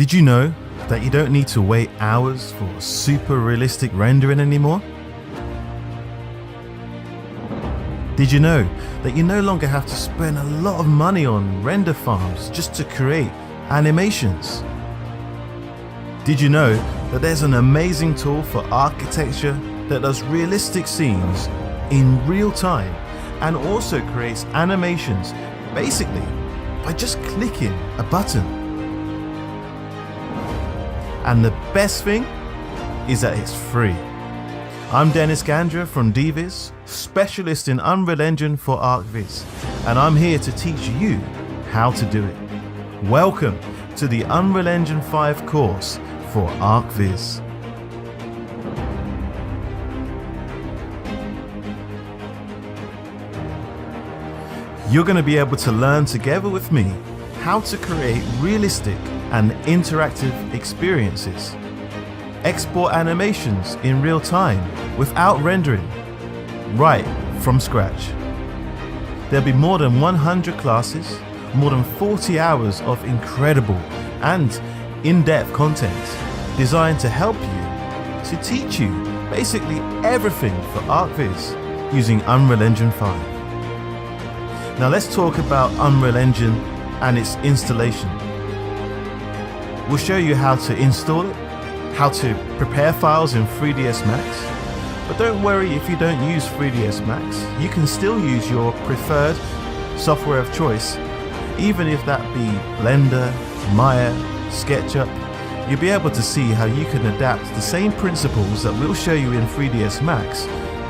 Did you know that you don't need to wait hours for super realistic rendering anymore? Did you know that you no longer have to spend a lot of money on render farms just to create animations? Did you know that there's an amazing tool for architecture that does realistic scenes in real time and also creates animations basically by just clicking a button? And the best thing is that it's free. I'm Dennis Gandra from Archviz, specialist in Unreal Engine for Archviz, and I'm here to teach you how to do it. Welcome to the Unreal Engine 5 course for Archviz. You're going to be able to learn together with me how to create realistic and interactive experiences. Export animations in real time without rendering, right from scratch. There'll be more than 100 classes, more than 40 hours of incredible and in-depth content designed to help you, to teach you basically everything for Archviz using Unreal Engine 5. Now let's talk about Unreal Engine and its installation. We'll show you how to install it, how to prepare files in 3ds Max. But don't worry if you don't use 3ds Max, you can still use your preferred software of choice, even if that be Blender, Maya, SketchUp. You'll be able to see how you can adapt the same principles that we'll show you in 3ds Max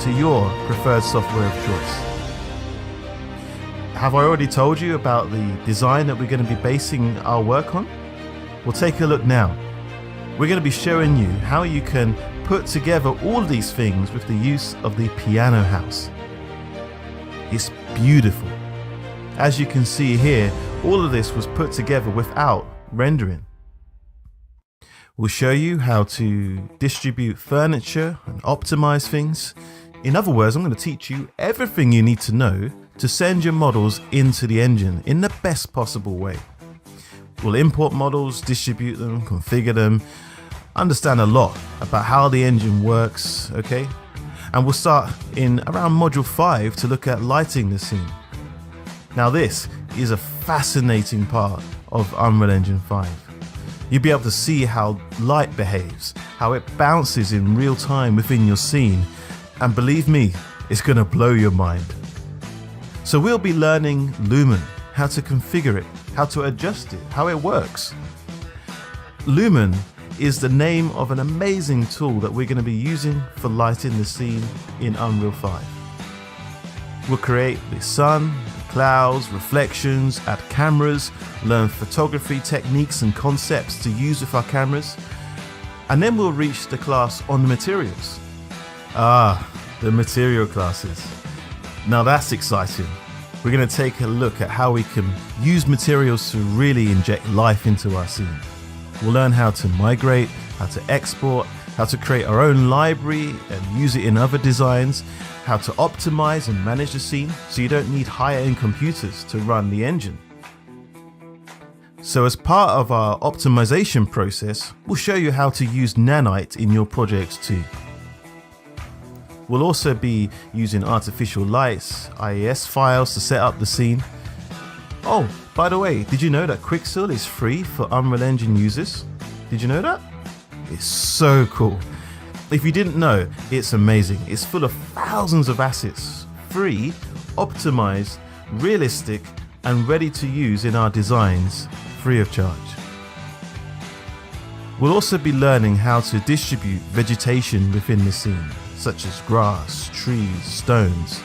to your preferred software of choice. Have I already told you about the design that we're going to be basing our work on? Well, take a look now. We're going to be showing you how you can put together all these things with the use of the piano house. It's beautiful. As you can see here, all of this was put together without rendering. We'll show you how to distribute furniture and optimize things. In other words, I'm going to teach you everything you need to know to send your models into the engine in the best possible way. We'll import models, distribute them, configure them, understand a lot about how the engine works, okay? And we'll start in around module 5 to look at lighting the scene. Now this is a fascinating part of Unreal Engine 5. You'll be able to see how light behaves, how it bounces in real time within your scene, and believe me, it's gonna blow your mind. So we'll be learning Lumen, how to configure it, how to adjust it, how it works. Lumen is the name of an amazing tool that we're going to be using for lighting the scene in Unreal 5. We'll create the sun, the clouds, reflections, add cameras, learn photography techniques and concepts to use with our cameras, and then we'll reach the class on the materials. The material classes. Now that's exciting. We're going to take a look at how we can use materials to really inject life into our scene. We'll learn how to migrate, how to export, how to create our own library and use it in other designs, how to optimize and manage the scene so you don't need higher-end computers to run the engine. So as part of our optimization process, we'll show you how to use Nanite in your projects too. We'll also be using artificial lights, IES files to set up the scene. Oh, by the way, did you know that Quixel is free for Unreal Engine users? Did you know that? It's so cool. If you didn't know, it's amazing. It's full of thousands of assets, free, optimized, realistic, and ready to use in our designs, free of charge. We'll also be learning how to distribute vegetation within the scene, such as grass, trees, stones.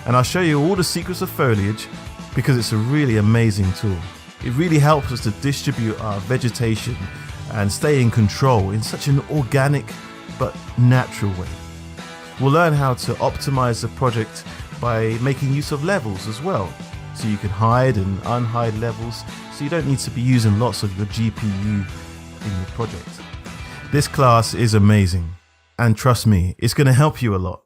And I'll show you all the secrets of foliage because it's a really amazing tool. It really helps us to distribute our vegetation and stay in control in such an organic but natural way. We'll learn how to optimize the project by making use of levels as well. So you can hide and unhide levels, so you don't need to be using lots of your GPU in your project. This class is amazing. And trust me, it's going to help you a lot.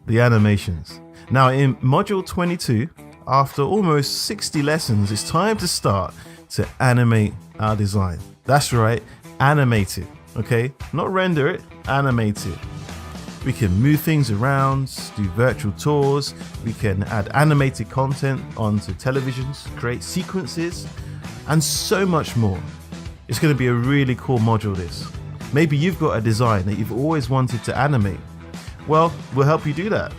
The animations. Now in module 22, after almost 60 lessons, it's time to start to animate our design. That's right, animate it, okay? Not render it, animate it. We can move things around, do virtual tours, we can add animated content onto televisions, create sequences, and so much more. It's going to be a really cool module, this. Maybe you've got a design that you've always wanted to animate. Well, we'll help you do that.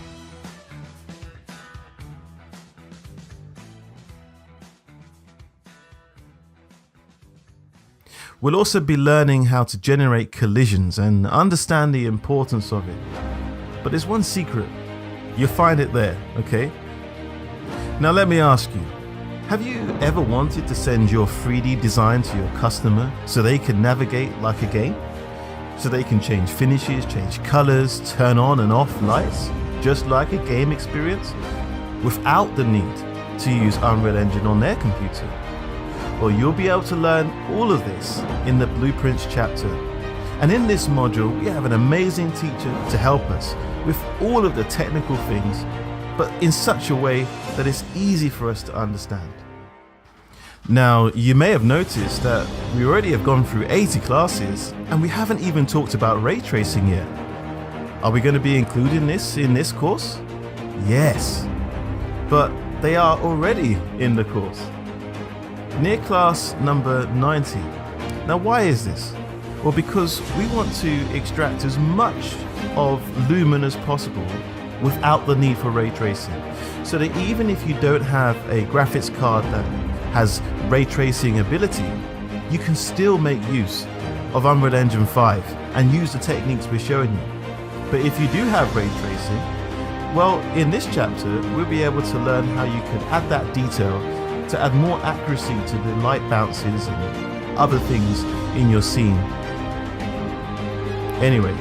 We'll also be learning how to generate collisions and understand the importance of it. But there's one secret. You'll find it there, okay? Now let me ask you, have you ever wanted to send your 3D design to your customer so they can navigate like a game? So they can change finishes, change colors, turn on and off lights, just like a game experience, without the need to use Unreal Engine on their computer? Well, you'll be able to learn all of this in the Blueprints chapter. And in this module, we have an amazing teacher to help us with all of the technical things, but in such a way that it's easy for us to understand. Now, you may have noticed that we already have gone through 80 classes and we haven't even talked about ray tracing yet. Are we going to be including this in this course? Yes, but they are already in the course. Near class number 90. Now why is this? Well, because we want to extract as much of Lumen as possible without the need for ray tracing. So that even if you don't have a graphics card that has ray tracing ability, you can still make use of Unreal Engine 5 and use the techniques we're showing you. But if you do have ray tracing, well, in this chapter, we'll be able to learn how you can add that detail to add more accuracy to the light bounces and other things in your scene. Anyway,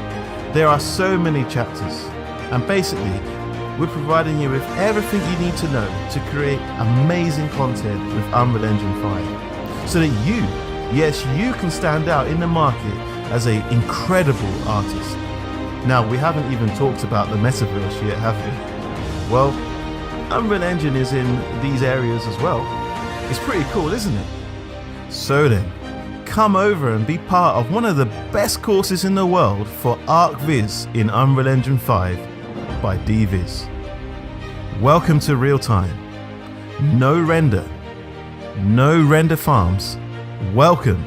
there are so many chapters, and basically we're providing you with everything you need to know to create amazing content with Unreal Engine 5, so that you, yes, you can stand out in the market as an incredible artist. Now, we haven't even talked about the metaverse yet, have we? Well, Unreal Engine is in these areas as well. It's pretty cool, isn't it? So then, come over and be part of one of the best courses in the world for Archviz in Unreal Engine 5 by DViz. Welcome to real time. No render farms. Welcome